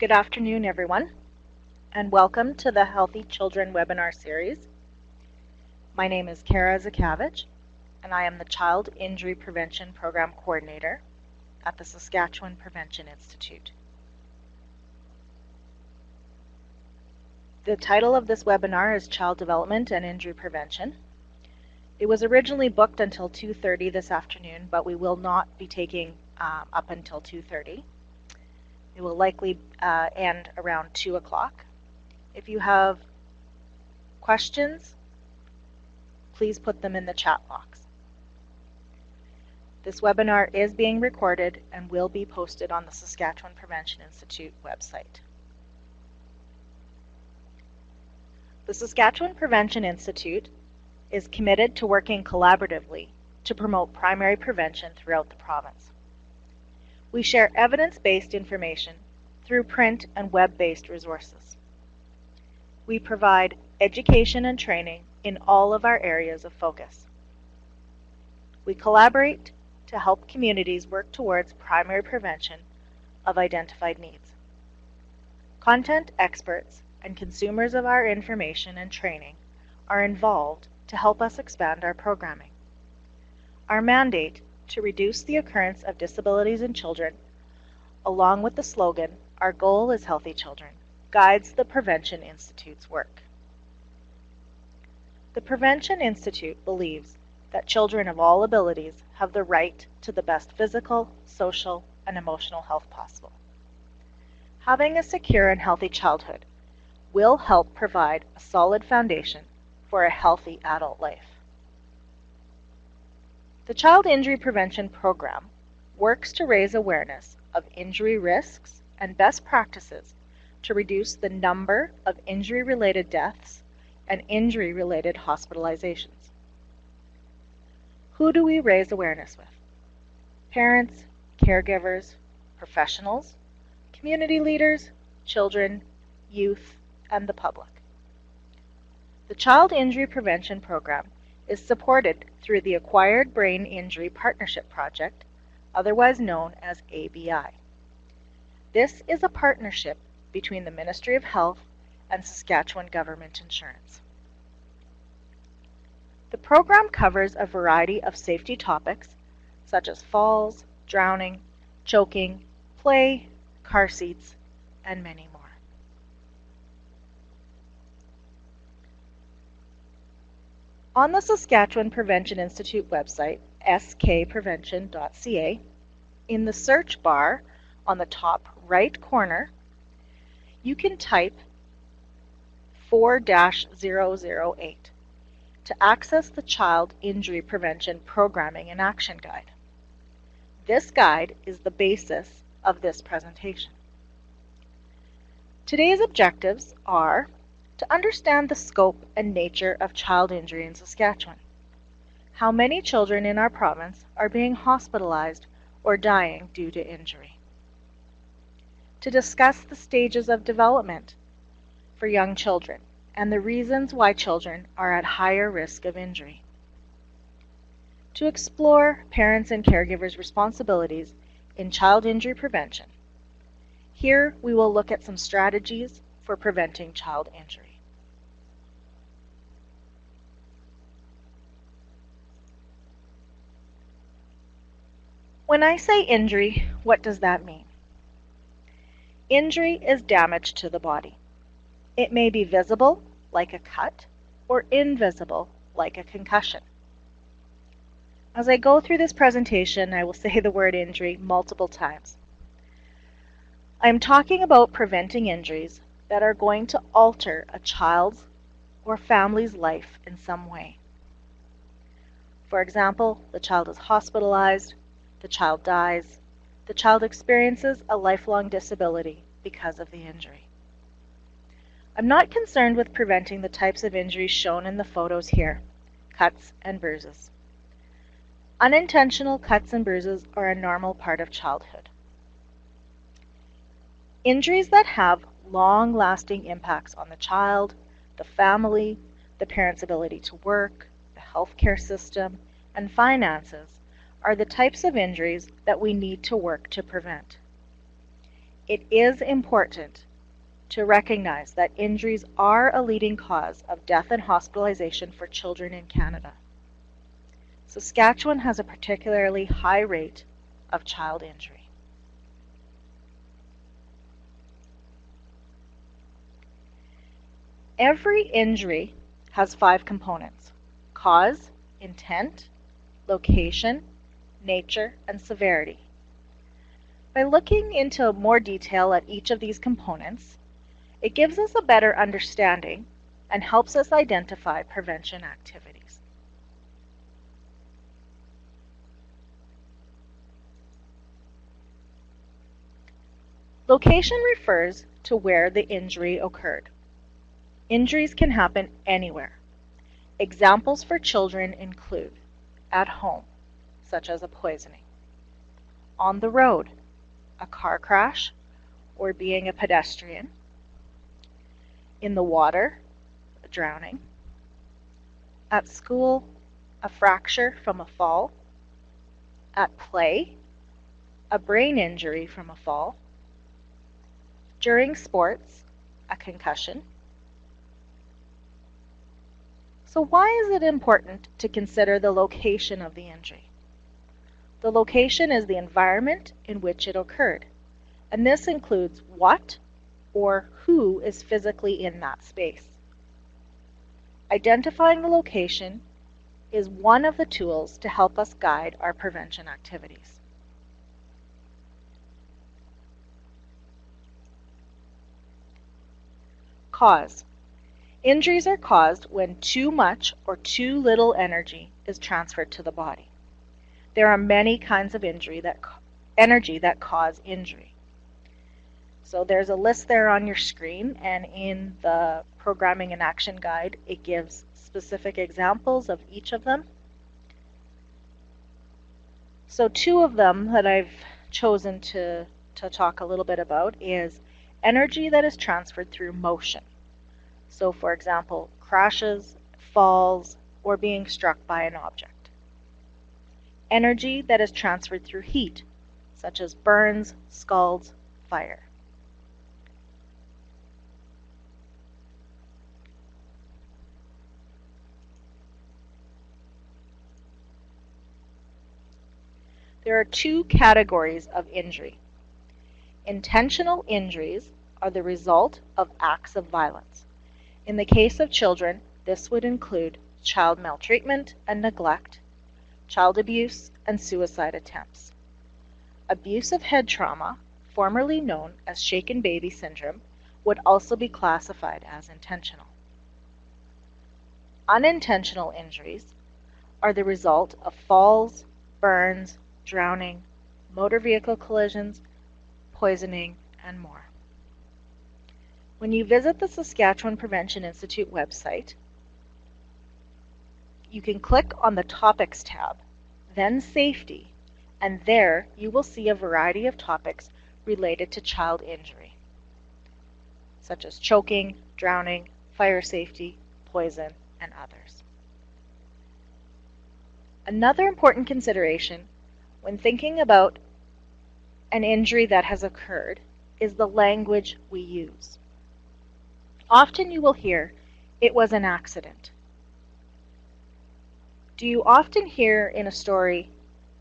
Good afternoon, everyone, and welcome to the Healthy Children webinar series. My name is Kara Zakavich, and I am the Child Injury Prevention Program Coordinator at the Saskatchewan Prevention Institute. The title of this webinar is Child Development and Injury Prevention. It was originally booked until 2:30 this afternoon, but we will not be taking up until 2:30. It will likely end around 2 o'clock. If you have questions, please put them in the chat box. This webinar is being recorded and will be posted on the Saskatchewan Prevention Institute website. The Saskatchewan Prevention Institute is committed to working collaboratively to promote primary prevention throughout the province. We share evidence-based information through print and web-based resources. We provide education and training in all of our areas of focus. We collaborate to help communities work towards primary prevention of identified needs. Content experts and consumers of our information and training are involved to help us expand our programming. Our mandate to reduce the occurrence of disabilities in children, along with the slogan, "Our goal is healthy children," guides the Prevention Institute's work. The Prevention Institute believes that children of all abilities have the right to the best physical, social, and emotional health possible. Having a secure and healthy childhood will help provide a solid foundation for a healthy adult life. The Child Injury Prevention Program works to raise awareness of injury risks and best practices to reduce the number of injury-related deaths and injury-related hospitalizations. Who do we raise awareness with? Parents, caregivers, professionals, community leaders, children, youth, and the public. The Child Injury Prevention Program is supported through the Acquired Brain Injury Partnership Project, otherwise known as ABI. This is a partnership between the Ministry of Health and Saskatchewan Government Insurance. The program covers a variety of safety topics such as falls, drowning, choking, play, car seats, and many more. On the Saskatchewan Prevention Institute website, skprevention.ca, in the search bar on the top right corner, you can type 4-008 to access the Child Injury Prevention Programming and Action Guide. This guide is the basis of this presentation. Today's objectives are to understand the scope and nature of child injury in Saskatchewan, how many children in our province are being hospitalized or dying due to injury, to discuss the stages of development for young children and the reasons why children are at higher risk of injury, to explore parents and caregivers' responsibilities in child injury prevention. Here we will look at some strategies for preventing child injury. When I say injury, what does that mean? Injury is damage to the body. It may be visible, like a cut, or invisible, like a concussion. As I go through this presentation, I will say the word injury multiple times. I am talking about preventing injuries that are going to alter a child's or family's life in some way. For example, the child is hospitalized, the child dies, the child experiences a lifelong disability because of the injury. I'm not concerned with preventing the types of injuries shown in the photos here, cuts and bruises. Unintentional cuts and bruises are a normal part of childhood. Injuries that have long-lasting impacts on the child, the family, the parent's ability to work, the healthcare system, and finances are the types of injuries that we need to work to prevent. It is important to recognize that injuries are a leading cause of death and hospitalization for children in Canada. Saskatchewan has a particularly high rate of child injury. Every injury has 5 components: cause, intent, location, nature, and severity. By looking into more detail at each of these components, it gives us a better understanding and helps us identify prevention activities. Location refers to where the injury occurred. Injuries can happen anywhere. Examples for children include at home, such as a poisoning; on the road, a car crash or being a pedestrian; in the water, drowning; at school, a fracture from a fall; at play, a brain injury from a fall; during sports, a concussion. So why is it important to consider the location of the injury? The location is the environment in which it occurred, and this includes what or who is physically in that space. Identifying the location is one of the tools to help us guide our prevention activities. Cause. Injuries are caused when too much or too little energy is transferred to the body. There are many kinds of energy that cause injury. So there's a list there on your screen, and in the Programming and Action Guide, it gives specific examples of each of them. So 2 of them that I've chosen to talk a little bit about is energy that is transferred through motion. So for example, crashes, falls, or being struck by an object. Energy that is transferred through heat, such as burns, scalds, fire. There are 2 categories of injury. Intentional injuries are the result of acts of violence. In the case of children, this would include child maltreatment and neglect, child abuse, and suicide attempts. Abusive head trauma, formerly known as shaken baby syndrome, would also be classified as intentional. Unintentional injuries are the result of falls, burns, drowning, motor vehicle collisions, poisoning, and more. When you visit the Saskatchewan Prevention Institute website, you can click on the Topics tab, then Safety, and there you will see a variety of topics related to child injury, such as choking, drowning, fire safety, poison, and others. Another important consideration when thinking about an injury that has occurred is the language we use. Often you will hear, "It was an accident." Do you often hear in a story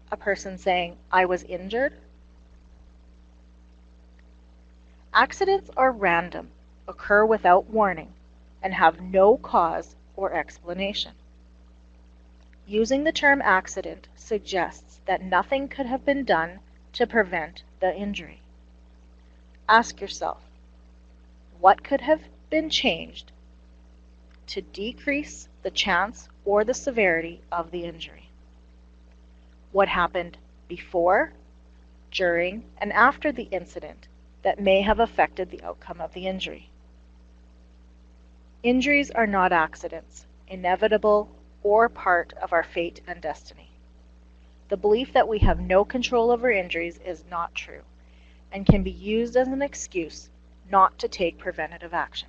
a person saying, "I was injured"? Accidents are random, occur without warning, and have no cause or explanation. Using the term accident suggests that nothing could have been done to prevent the injury. Ask yourself, what could have been changed to decrease the chance or the severity of the injury? What happened before, during, and after the incident that may have affected the outcome of the injury? Injuries are not accidents, inevitable, or part of our fate and destiny. The belief that we have no control over injuries is not true and can be used as an excuse not to take preventative action.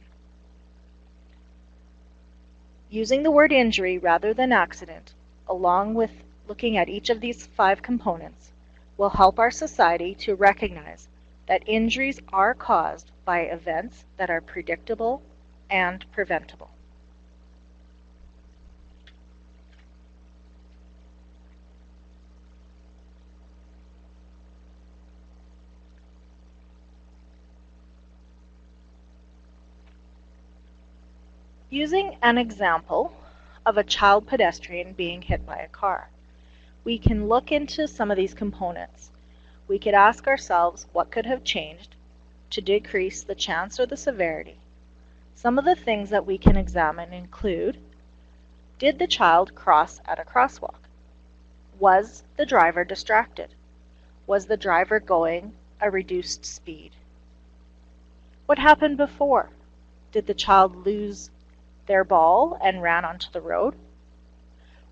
Using the word injury rather than accident, along with looking at each of these 5 components, will help our society to recognize that injuries are caused by events that are predictable and preventable. Using an example of a child pedestrian being hit by a car, we can look into some of these components. We could ask ourselves what could have changed to decrease the chance or the severity. Some of the things that we can examine include: did the child cross at a crosswalk? Was the driver distracted? Was the driver going a reduced speed? What happened before? Did the child lose their ball and ran onto the road?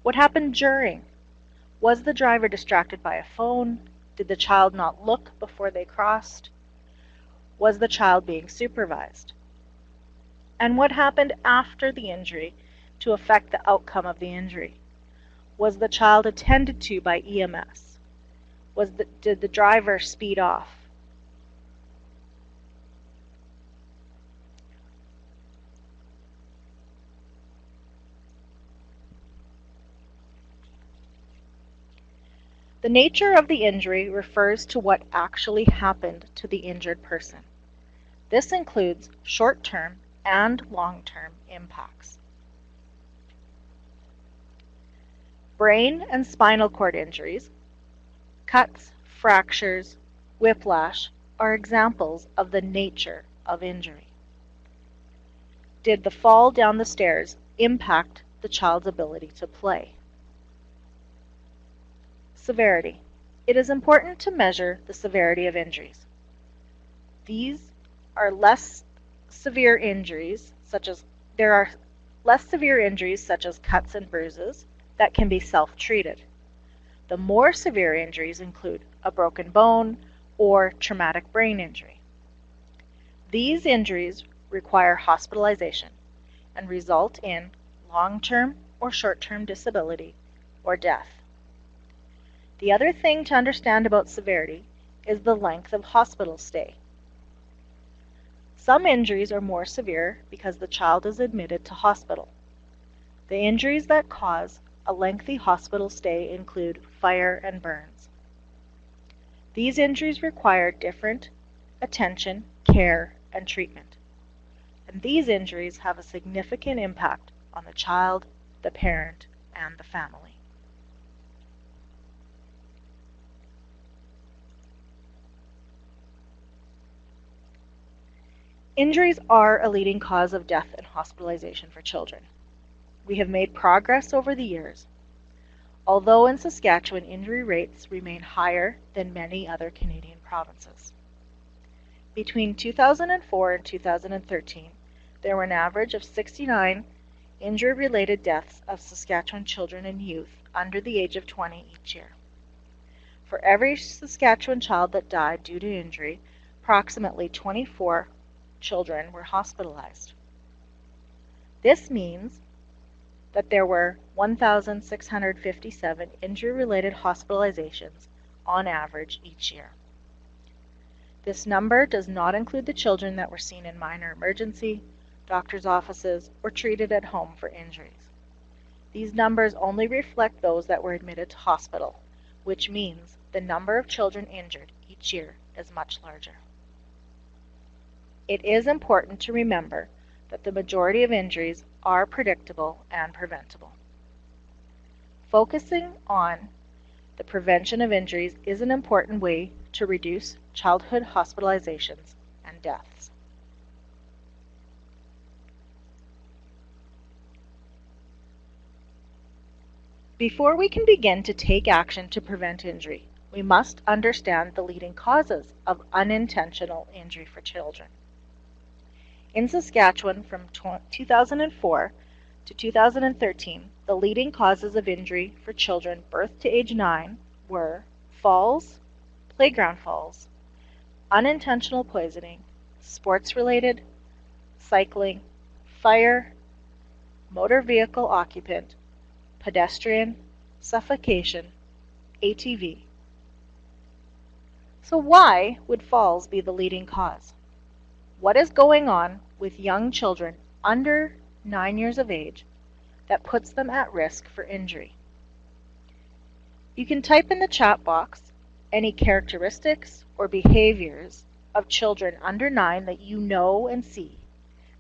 What happened during? Was the driver distracted by a phone? Did the child not look before they crossed? Was the child being supervised? And what happened after the injury to affect the outcome of the injury? Was the child attended to by EMS? Did the driver speed off? The nature of the injury refers to what actually happened to the injured person. This includes short-term and long-term impacts. Brain and spinal cord injuries, cuts, fractures, whiplash are examples of the nature of injury. Did the fall down the stairs impact the child's ability to play? Severity. It is important to measure the severity of injuries. These are less severe injuries, there are less severe injuries such as cuts and bruises that can be self-treated. The more severe injuries include a broken bone or traumatic brain injury. These injuries require hospitalization and result in long-term or short-term disability or death. The other thing to understand about severity is the length of hospital stay. Some injuries are more severe because the child is admitted to hospital. The injuries that cause a lengthy hospital stay include fire and burns. These injuries require different attention, care, and treatment. And these injuries have a significant impact on the child, the parent, and the family. Injuries are a leading cause of death and hospitalization for children. We have made progress over the years, although in Saskatchewan injury rates remain higher than many other Canadian provinces. Between 2004 and 2013, there were an average of 69 injury-related deaths of Saskatchewan children and youth under the age of 20 each year. For every Saskatchewan child that died due to injury, approximately 24 children were hospitalized. This means that there were 1,657 injury-related hospitalizations on average each year. This number does not include the children that were seen in minor emergency, doctor's offices, or treated at home for injuries. These numbers only reflect those that were admitted to hospital, which means the number of children injured each year is much larger. It is important to remember that the majority of injuries are predictable and preventable. Focusing on the prevention of injuries is an important way to reduce childhood hospitalizations and deaths. Before we can begin to take action to prevent injury, we must understand the leading causes of unintentional injury for children. In Saskatchewan, from 2004 to 2013, the leading causes of injury for children birth to age 9 were falls, playground falls, unintentional poisoning, sports-related, cycling, fire, motor vehicle occupant, pedestrian, suffocation, ATV. So why would falls be the leading cause? What is going on with young children under 9 years of age that puts them at risk for injury? You can type in the chat box any characteristics or behaviors of children under 9 that you know and see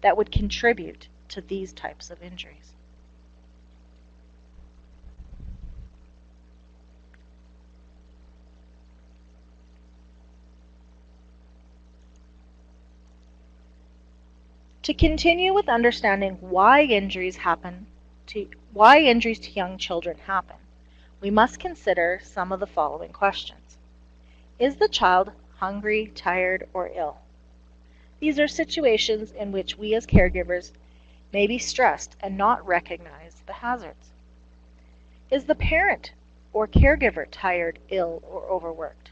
that would contribute to these types of injuries. To continue with understanding why injuries to young children happen, we must consider some of the following questions. Is the child hungry, tired, or ill? These are situations in which we as caregivers may be stressed and not recognize the hazards. Is the parent or caregiver tired, ill, or overworked?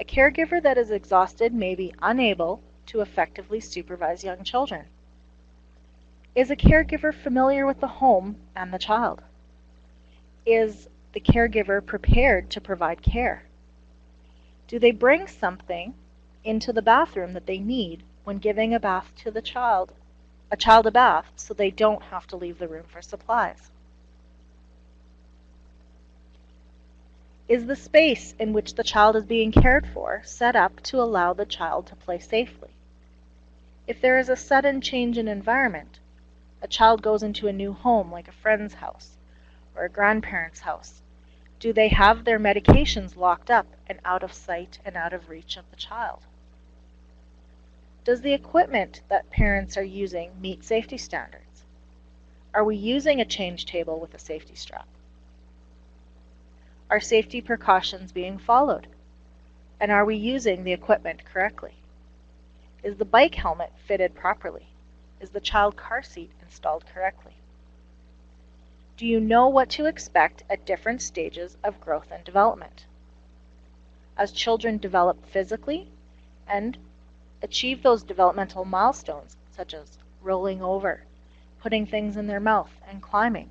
A caregiver that is exhausted may be unable to effectively supervise young children. Is a caregiver familiar with the home and the child? Is the caregiver prepared to provide care? Do they bring something into the bathroom that they need when giving a bath to a child a bath, so they don't have to leave the room for supplies? Is the space in which the child is being cared for set up to allow the child to play safely? If there is a sudden change in environment, a child goes into a new home like a friend's house or a grandparent's house, do they have their medications locked up and out of sight and out of reach of the child? Does the equipment that parents are using meet safety standards? Are we using a change table with a safety strap? Are safety precautions being followed? And are we using the equipment correctly? Is the bike helmet fitted properly? Is the child car seat installed correctly? Do you know what to expect at different stages of growth and development? As children develop physically and achieve those developmental milestones, such as rolling over, putting things in their mouth, and climbing,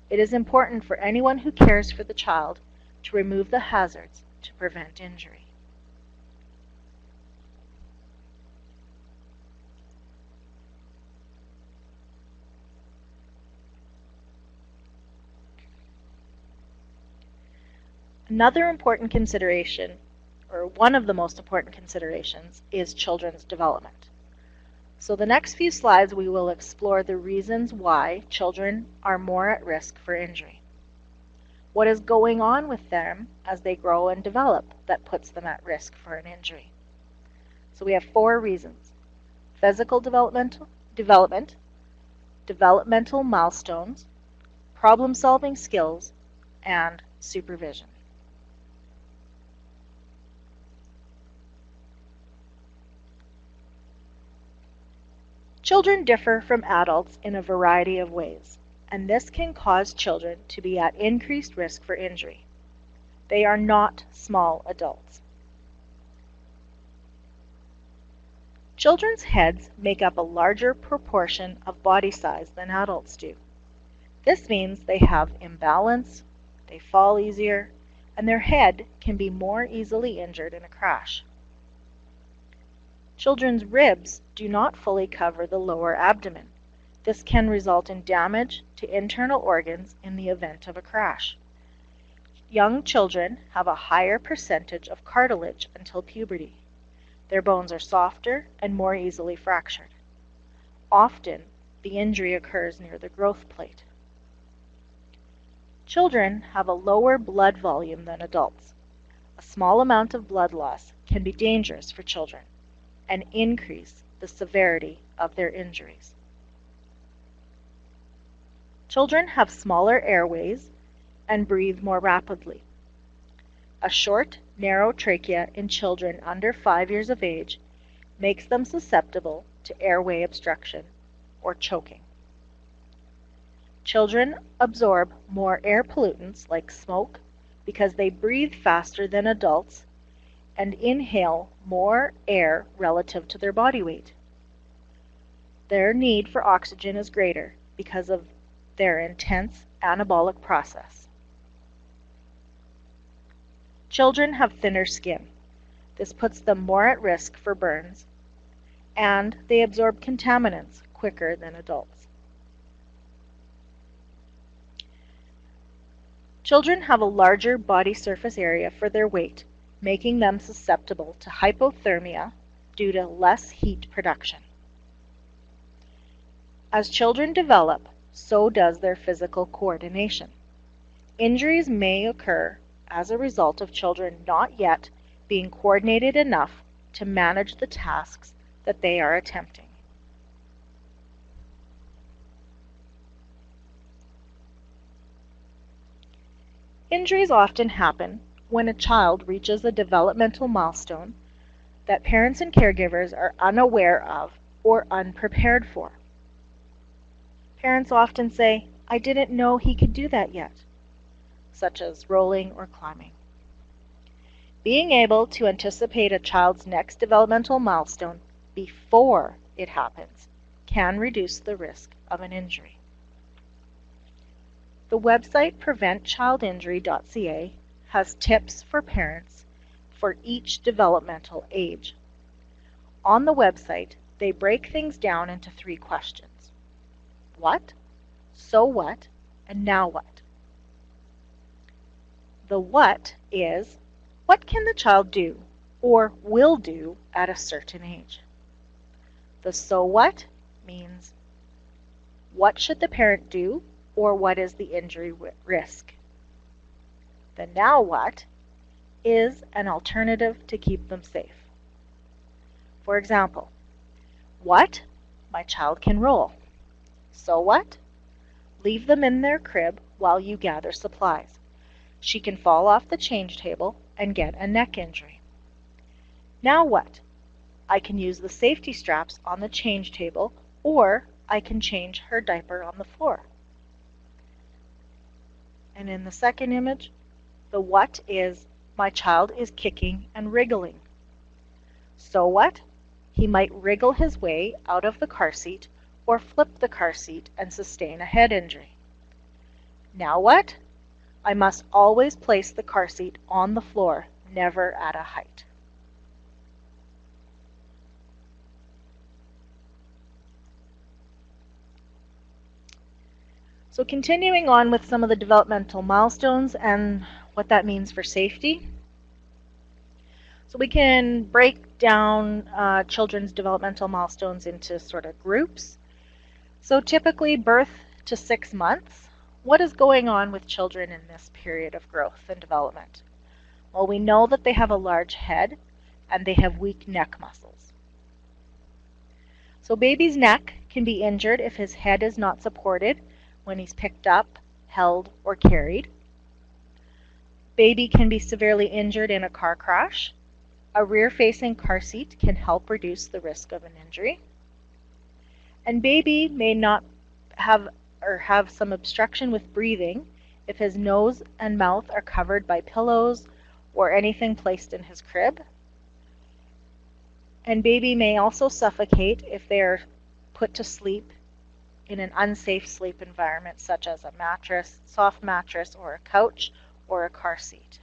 it is important for anyone who cares for the child to remove the hazards to prevent injury. Another important consideration, or one of the most important considerations, is children's development. So the next few slides we will explore the reasons why children are more at risk for injury. What is going on with them as they grow and develop that puts them at risk for an injury? So we have 4 reasons: physical developmental milestones, problem-solving skills, and supervision. Children differ from adults in a variety of ways, and this can cause children to be at increased risk for injury. They are not small adults. Children's heads make up a larger proportion of body size than adults do. This means they have imbalance, they fall easier, and their head can be more easily injured in a crash. Children's ribs do not fully cover the lower abdomen. This can result in damage to internal organs in the event of a crash. Young children have a higher percentage of cartilage until puberty. Their bones are softer and more easily fractured. Often, the injury occurs near the growth plate. Children have a lower blood volume than adults. A small amount of blood loss can be dangerous for children and increase the severity of their injuries. Children have smaller airways and breathe more rapidly. A short, narrow trachea in children under 5 years of age makes them susceptible to airway obstruction or choking. Children absorb more air pollutants like smoke because they breathe faster than adults and inhale more air relative to their body weight. Their need for oxygen is greater because of their intense anabolic process. Children have thinner skin. This puts them more at risk for burns, and they absorb contaminants quicker than adults. Children have a larger body surface area for their weight, making them susceptible to hypothermia due to less heat production. As children develop, so does their physical coordination. Injuries may occur as a result of children not yet being coordinated enough to manage the tasks that they are attempting. Injuries often happen when a child reaches a developmental milestone that parents and caregivers are unaware of or unprepared for. Parents often say, "I didn't know he could do that yet," such as rolling or climbing. Being able to anticipate a child's next developmental milestone before it happens can reduce the risk of an injury. The website preventchildinjury.ca has tips for parents for each developmental age. On the website, they break things down into 3 questions. What, so what, and now what? The what is, what can the child do or will do at a certain age? The so what means, what should the parent do or what is the injury risk? The now what is an alternative to keep them safe. For example, what? My child can roll. So what? Leave them in their crib while you gather supplies. She can fall off the change table and get a neck injury. Now what? I can use the safety straps on the change table, or I can change her diaper on the floor. And in the second image, the what is, my child is kicking and wriggling. So what? He might wriggle his way out of the car seat or flip the car seat and sustain a head injury. Now what? I must always place the car seat on the floor, never at a height. So continuing on with some of the developmental milestones and what that means for safety. So we can break down children's developmental milestones into sort of groups. So typically birth to 6 months. What is going on with children in this period of growth and development? Well, we know that they have a large head and they have weak neck muscles. So baby's neck can be injured if his head is not supported when he's picked up, held, or carried. Baby can be severely injured in a car crash. A rear-facing car seat can help reduce the risk of an injury. And baby may not have some obstruction with breathing if his nose and mouth are covered by pillows or anything placed in his crib. And baby may also suffocate if they are put to sleep in an unsafe sleep environment such as a mattress, soft mattress, or a couch, or a car seat.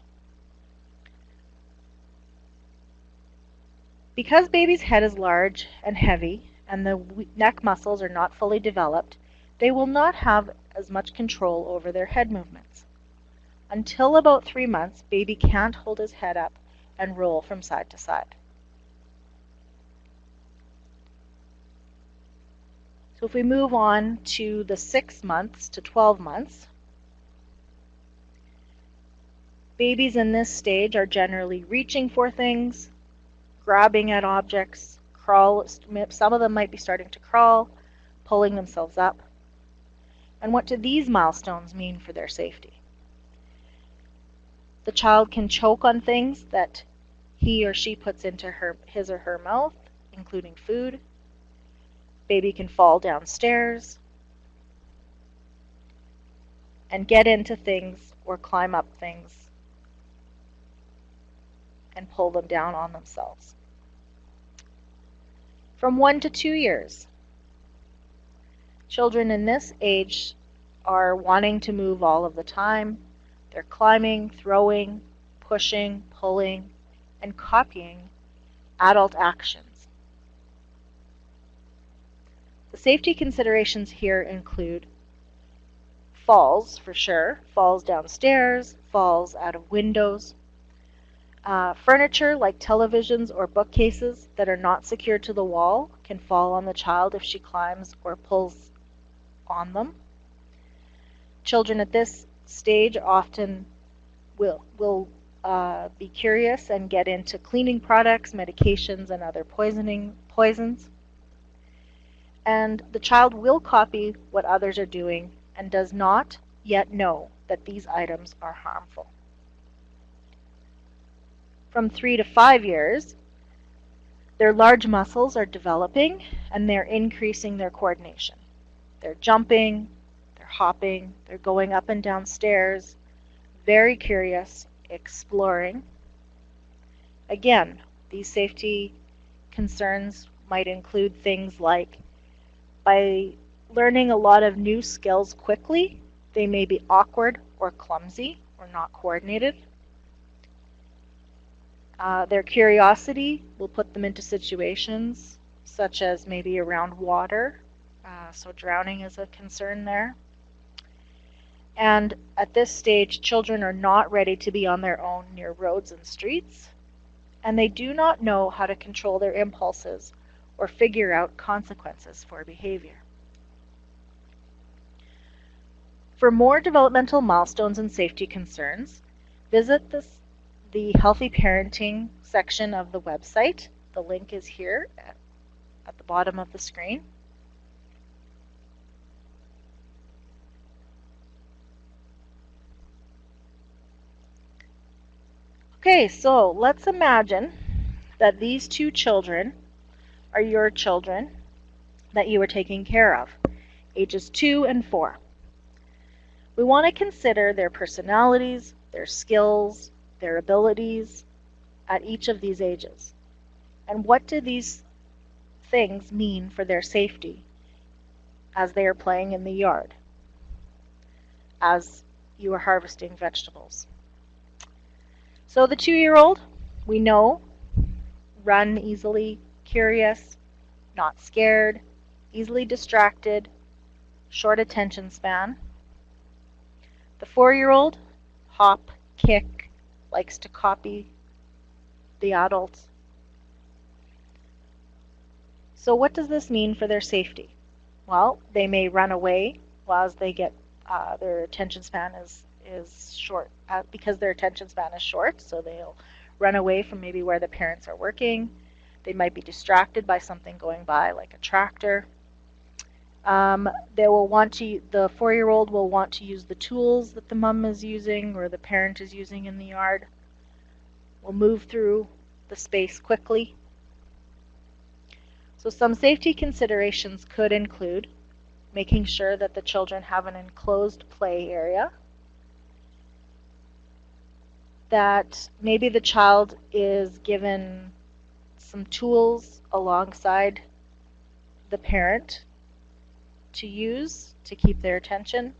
Because baby's head is large and heavy and the neck muscles are not fully developed, they will not have as much control over their head movements. Until about 3 months, baby can't hold his head up and roll from side to side. So if we move on to the 6 months to 12 months, babies in this stage are generally reaching for things, grabbing at objects, some of them might be starting to crawl, pulling themselves up. And what do these milestones mean for their safety? The child can choke on things that he or she puts into his or her mouth, including food. Baby can fall downstairs and get into things or climb up things and pull them down on themselves. From 1 to 2 years, children in this age are wanting to move all of the time. They're climbing, throwing, pushing, pulling, and copying adult actions. The safety considerations here include falls, for sure, falls downstairs, falls out of windows, furniture like televisions or bookcases that are not secured to the wall can fall on the child if she climbs or pulls on them. Children at this stage often will be curious and get into cleaning products, medications, and other poisons. And the child will copy what others are doing and does not yet know that these items are harmful. From 3 to 5 years, their large muscles are developing and they're increasing their coordination. They're jumping, they're hopping, they're going up and down stairs, very curious, exploring. Again, these safety concerns might include things like by learning a lot of new skills quickly, they may be awkward or clumsy or not coordinated. Their curiosity will put them into situations such as maybe around water, so drowning is a concern there. And at this stage, children are not ready to be on their own near roads and streets, and they do not know how to control their impulses or figure out consequences for behavior. For more developmental milestones and safety concerns, visit the Healthy Parenting section of the website. The link is here at the bottom of the screen. Okay, so let's imagine that these two children are your children that you are taking care of, ages 2 and 4. We want to consider their personalities, their skills, their abilities at each of these ages. And what do these things mean for their safety as they are playing in the yard, as you are harvesting vegetables? So the 2-year-old, we know, run easily, curious, not scared, easily distracted, short attention span. The 4-year-old, hop, kick, likes to copy the adults. So what does this mean for their safety? Well, they may run away while they get their attention span is short, because their attention span is short, so they'll run away from maybe where the parents are working. They might be distracted by something going by, like a tractor. The 4-year-old will want to use the tools that the mom is using or the parent is using in the yard. Will move through the space quickly. So some safety considerations could include making sure that the children have an enclosed play area, that maybe the child is given some tools alongside the parent to use to keep their attention.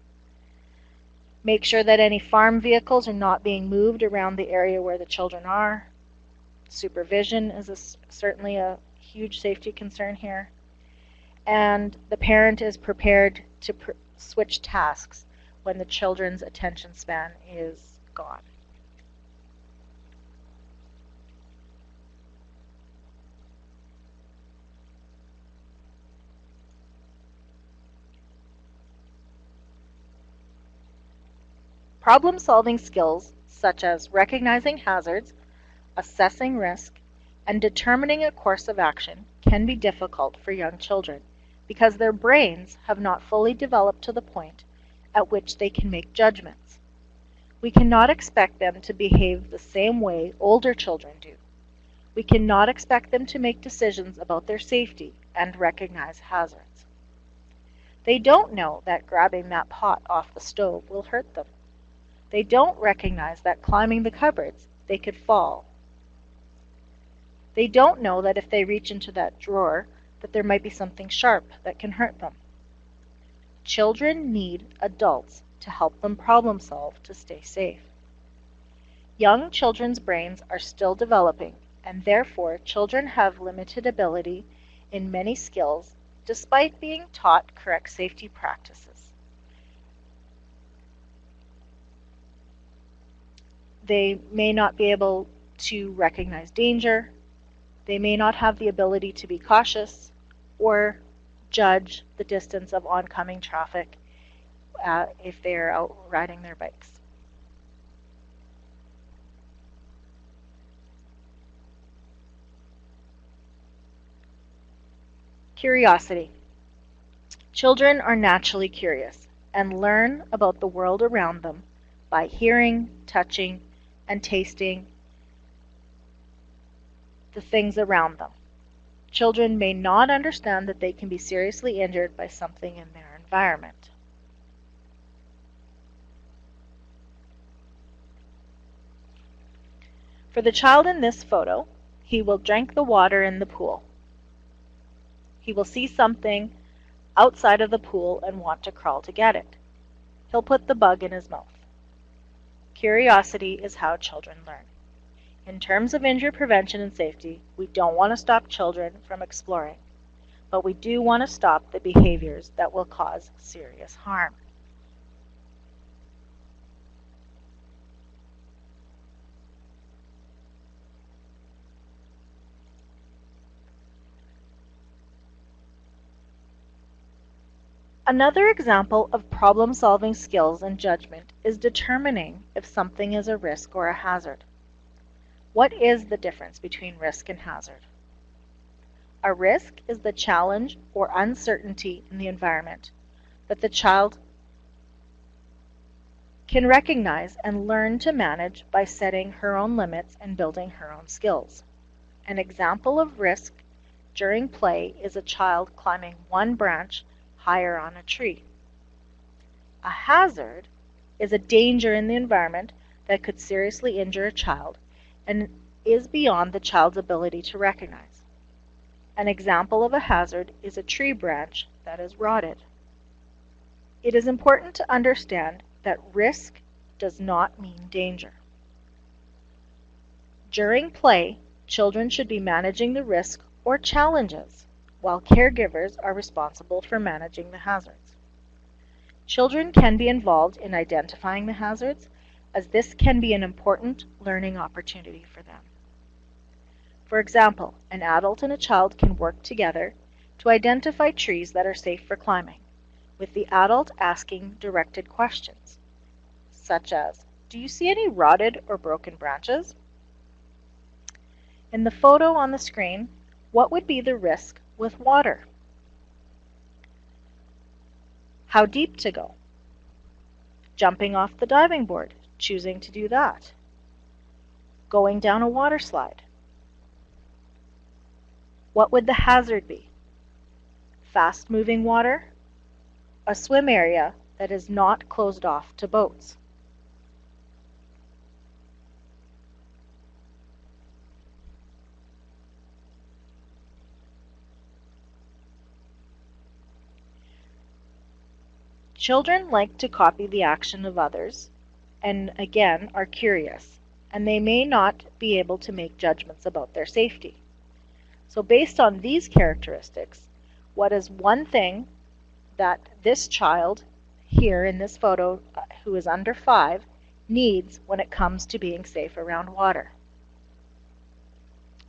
Make sure that any farm vehicles are not being moved around the area where the children are. Supervision is certainly a huge safety concern here. And the parent is prepared to switch tasks when the children's attention span is gone. Problem-solving skills such as recognizing hazards, assessing risk, and determining a course of action can be difficult for young children because their brains have not fully developed to the point at which they can make judgments. We cannot expect them to behave the same way older children do. We cannot expect them to make decisions about their safety and recognize hazards. They don't know that grabbing that pot off the stove will hurt them. They don't recognize that climbing the cupboards, they could fall. They don't know that if they reach into that drawer, that there might be something sharp that can hurt them. Children need adults to help them problem solve to stay safe. Young children's brains are still developing, and therefore children have limited ability in many skills despite being taught correct safety practices. They may not be able to recognize danger, they may not have the ability to be cautious or judge the distance of oncoming traffic if they are out riding their bikes. Curiosity. Children are naturally curious and learn about the world around them by hearing, touching, and tasting the things around them. Children may not understand that they can be seriously injured by something in their environment. For the child in this photo, he will drink the water in the pool. He will see something outside of the pool and want to crawl to get it. He'll put the bug in his mouth. Curiosity is how children learn. In terms of injury prevention and safety, we don't want to stop children from exploring, but we do want to stop the behaviors that will cause serious harm. Another example of problem-solving skills and judgment is determining if something is a risk or a hazard. What is the difference between risk and hazard? A risk is the challenge or uncertainty in the environment that the child can recognize and learn to manage by setting her own limits and building her own skills. An example of risk during play is a child climbing one branch higher on a tree. A hazard is a danger in the environment that could seriously injure a child and is beyond the child's ability to recognize. An example of a hazard is a tree branch that is rotted. It is important to understand that risk does not mean danger. During play, children should be managing the risk or challenges, while caregivers are responsible for managing the hazards. Children can be involved in identifying the hazards, as this can be an important learning opportunity for them. For example, an adult and a child can work together to identify trees that are safe for climbing, with the adult asking directed questions, such as, "Do you see any rotted or broken branches?" In the photo on the screen, what would be the risk with water? How deep to go? Jumping off the diving board, choosing to do that. Going down a water slide. What would the hazard be? Fast-moving water? A swim area that is not closed off to boats. Children like to copy the action of others, and again are curious, and they may not be able to make judgments about their safety. So based on these characteristics, what is one thing that this child here in this photo, who is under 5, needs when it comes to being safe around water?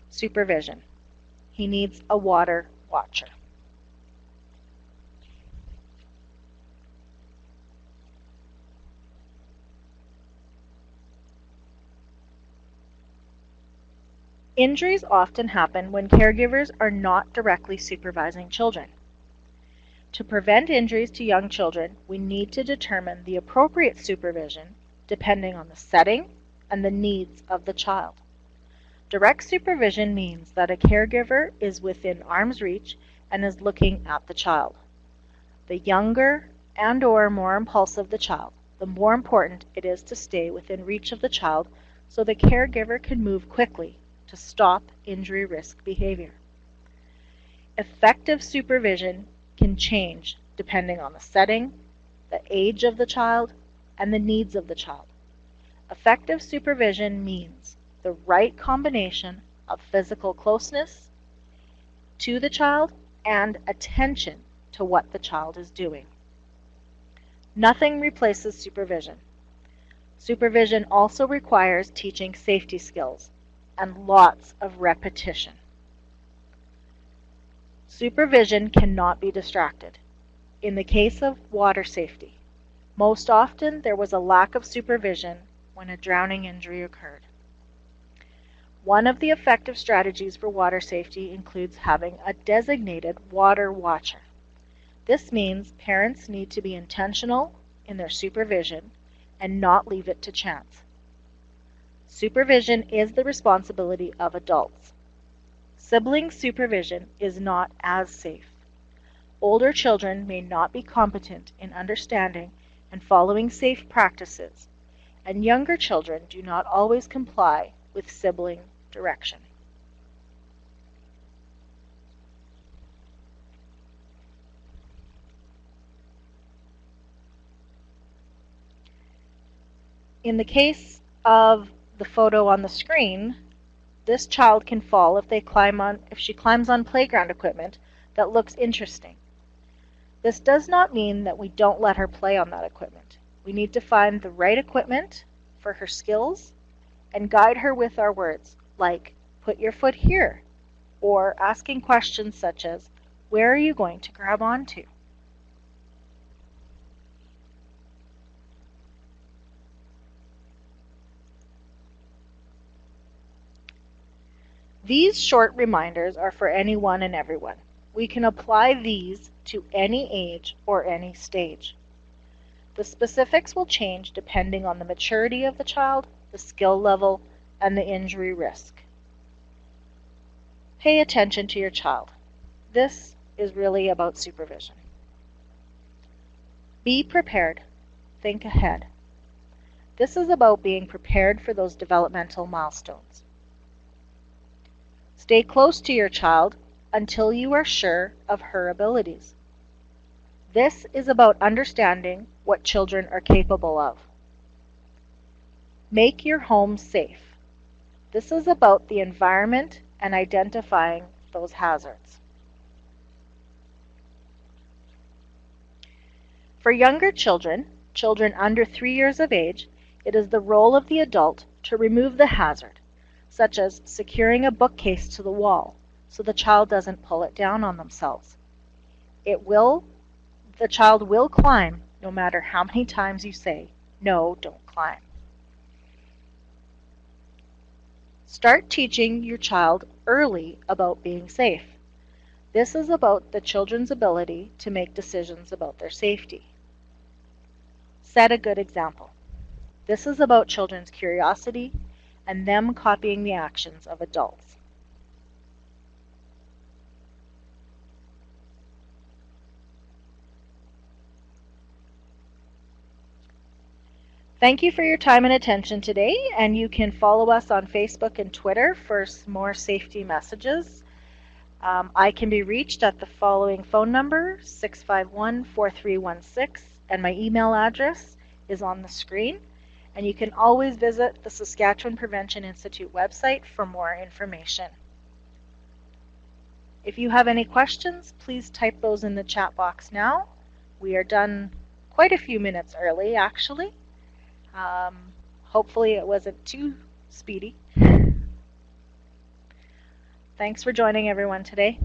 Supervision. He needs a water watcher. Injuries often happen when caregivers are not directly supervising children. To prevent injuries to young children, we need to determine the appropriate supervision depending on the setting and the needs of the child. Direct supervision means that a caregiver is within arm's reach and is looking at the child. The younger and/or more impulsive the child, the more important it is to stay within reach of the child so the caregiver can move quickly to stop injury risk behavior. Effective supervision can change depending on the setting, the age of the child, and the needs of the child. Effective supervision means the right combination of physical closeness to the child and attention to what the child is doing. Nothing replaces supervision. Supervision also requires teaching safety skills and lots of repetition. Supervision cannot be distracted. In the case of water safety, most often there was a lack of supervision when a drowning injury occurred. One of the effective strategies for water safety includes having a designated water watcher. This means parents need to be intentional in their supervision and not leave it to chance. Supervision is the responsibility of adults. Sibling supervision is not as safe. Older children may not be competent in understanding and following safe practices, and younger children do not always comply with sibling direction. In the case of the photo on the screen, this child can fall if she climbs on playground equipment that looks interesting. This does not mean that we don't let her play on that equipment. We need to find the right equipment for her skills and guide her with our words, like, put your foot here, or asking questions such as, where are you going to grab onto? These short reminders are for anyone and everyone. We can apply these to any age or any stage. The specifics will change depending on the maturity of the child, the skill level, and the injury risk. Pay attention to your child. This is really about supervision. Be prepared. Think ahead. This is about being prepared for those developmental milestones. Stay close to your child until you are sure of her abilities. This is about understanding what children are capable of. Make your home safe. This is about the environment and identifying those hazards. For younger children, children under 3 years of age, it is the role of the adult to remove the hazard, such as securing a bookcase to the wall so the child doesn't pull it down on themselves. The child will climb no matter how many times you say, no, don't climb. Start teaching your child early about being safe. This is about the children's ability to make decisions about their safety. Set a good example. This is about children's curiosity and them copying the actions of adults. Thank you for your time and attention today, and you can follow us on Facebook and Twitter for more safety messages. I can be reached at the following phone number, 651-4316, and my email address is on the screen. And you can always visit the Saskatchewan Prevention Institute website for more information. If you have any questions, please type those in the chat box now. We are done quite a few minutes early, actually. Hopefully it wasn't too speedy. Thanks for joining everyone today.